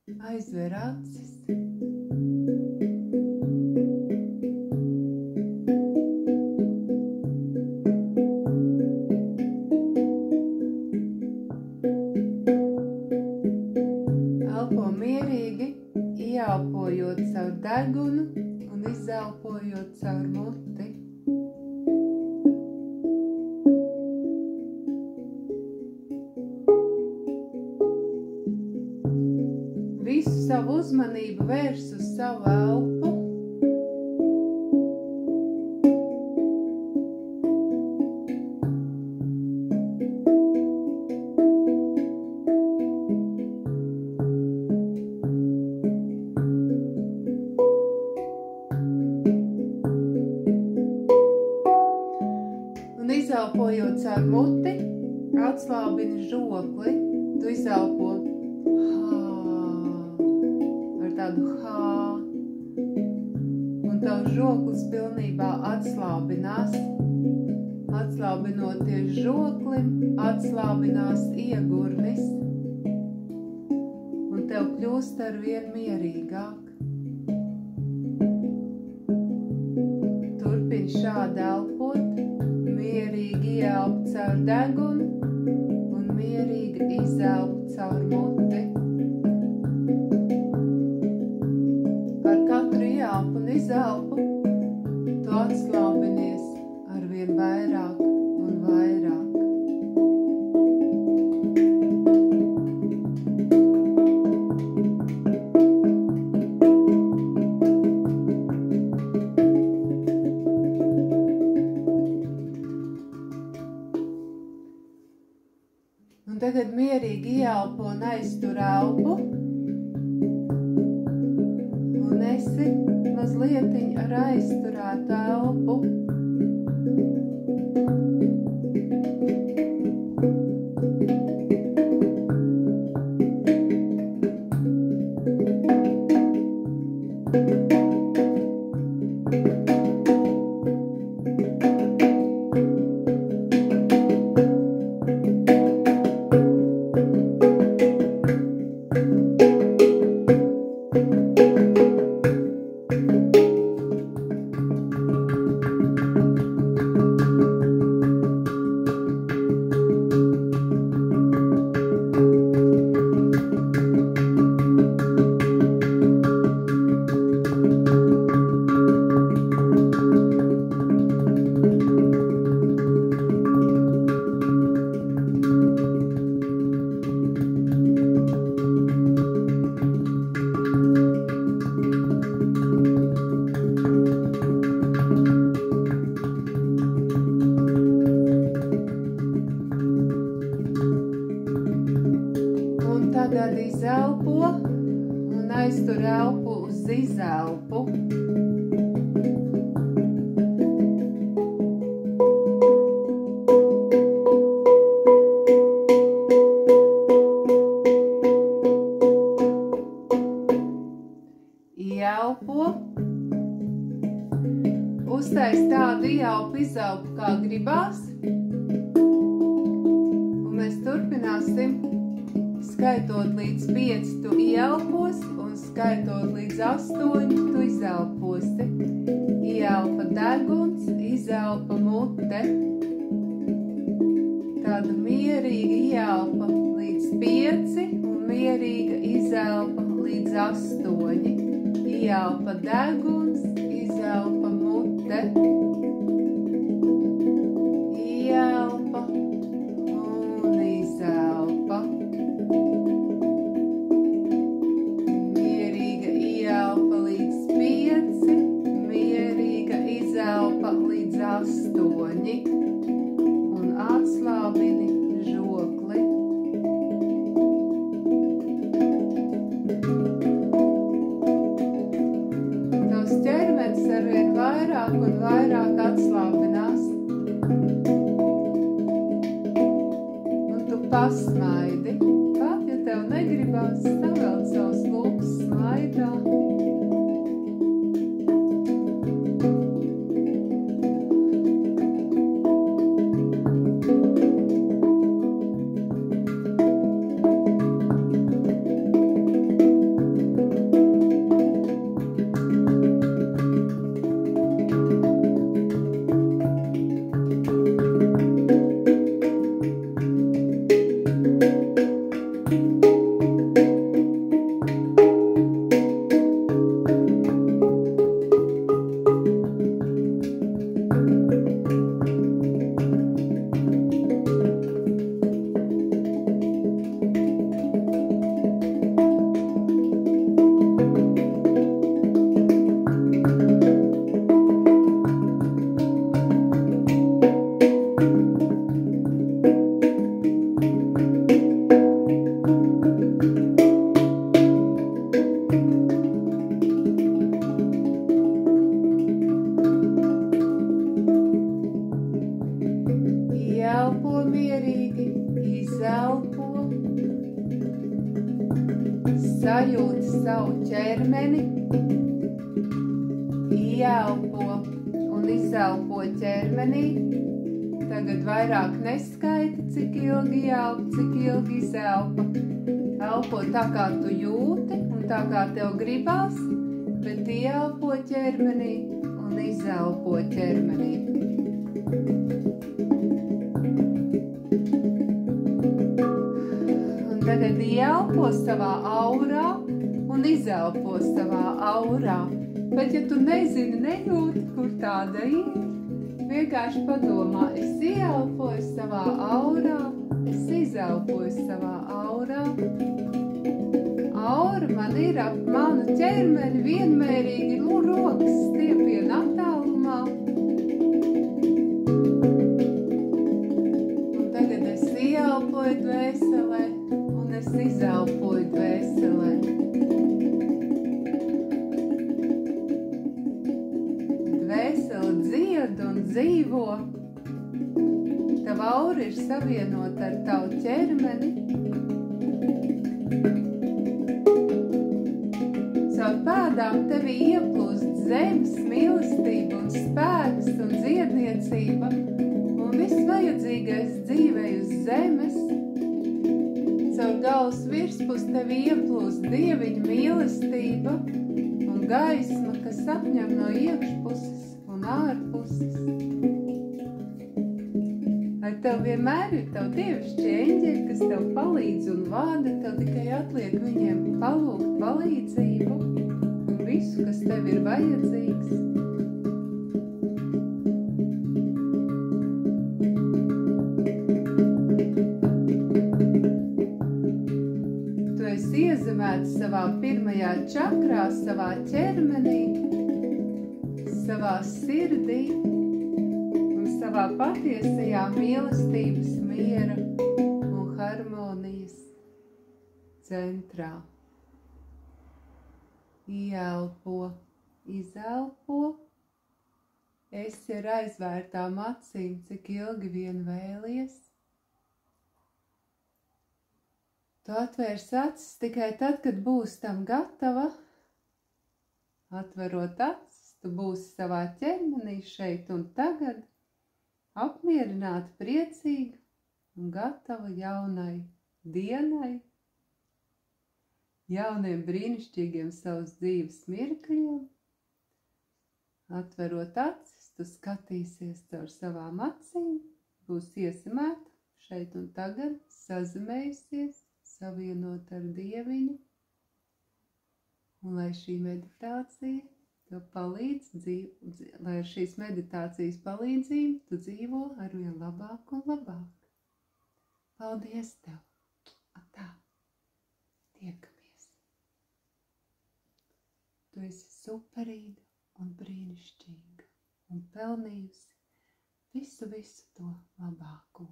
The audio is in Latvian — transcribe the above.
Aizver acis. Elpo mierīgi, ieelpojot caur degunu un izelpojot caur muti. Visu savu uzmanību vērs uz savu elpu. Un izelpojot caur muti, atslābini žokli. Tu izelpo ar tādu hā. Un tavs žoklis pilnībā atslābinās. Atslābinoties žoklim, atslābinās iegurnis. Un tev kļūst arvien mierīgāk. Turpini šādi elpot, mierīgi ieelp caur degunu un mierīgi izelp caur muti. Ar katru ieelpu un izelpu tu atslābinies arvien vairāk un vairāk. Un tagad mierīgi ieelpo un aiztur elpu. Un esi mazlietiņ ar aizturētu elpu. Tagad izelpo un aiztur elpu uz izelpu. Ieelpo. Uztais tādu ieelpu izelpu, kā gribās. Un mēs turpināsim. Skaitot līdz 5 tu ieelposi un skaitot līdz 8 tu izelposi. Ieelpa deguns, izelpa mute. Tāda mierīga ieelpa līdz 5 un mierīga izelpa līdz 8. Ieelpa deguns, izelpa mute. Ieelpa un izelpa. Līdz 8 un atslābini žokli. Tavs ķermenis arvien vairāk un vairāk atslābinās. Un tu pasmaidi. Pat, ja tev negribās, savēl savus lūpas smaidā. sajūti savu ķermeni, ieelpo un izelpo ķermenī. Tagad vairāk neskaiti, cik ilgi ieelpo, cik ilgi izelpa. Elpo tā, kā tu jūti un tā, kā tev gribās, bet ieelpo ķermenī un izelpo ķermenī. Un tagad ieelpo savā aurā un izelpo savā aurā. Bet ja tu nezini, nejūti, kur tāda ir, vienkārši padomā, es ieelpoju savā aurā, es izelpoju savā aurā. Aura man ir ap manu ķermeni vienmērīgi rokas stiepiena attālumā. Un tagad es ieelpoju dvēselē un es izelpoju dvēselē. Dvēsele dzied un dzīvo. Tava aura ir savienota ar tavu ķermeni. Caur pēdām tevī ieplūst zemes mīlestība un spēks un dziedniecība un viss vajadzīgais dzīvei uz zemes. Caur galvas virspus tevī ieplūst dieviņa mīlestība un gaisma, kas apņem no iekšpuses un ārpuses. Ar tev vienmēr ir tavu dievišķie eņģeļi, kas tev palīdz un vada, tev tikai atliek viņiem palūgt palīdzību un visu, kas tev ir vajadzīgs. Tu esi iezemēts savā pirmajā čakrā, savā ķermenī, savā sirdī, savā patiesajā mīlestības, miera un harmonijas centrā. Ieelpo, izelpo, esi ar aizvērtām acīm, cik ilgi vien vēlies. Tu atvērs acis tikai tad, kad būsi tam gatava. Atverot acis, tu būsi savā ķermenī šeit un tagad, apmierināta, priecīga un gatava jaunai dienai, jauniem brīnišķīgiem savas dzīves mirkļiem. Atverot acis, tu skatīsies caur savām acīm, būs iesimēta šeit un tagad, sazemējusies, savienot ar dieviņu. Un lai šī meditācija tev palīdz lai ar šīs meditācijas palīdzību tu dzīvo arvien labāk un labāk. Paldies tev! Atā! Tiekamies! Tu esi superīga un brīnišķīga un pelnījusi visu to labāko.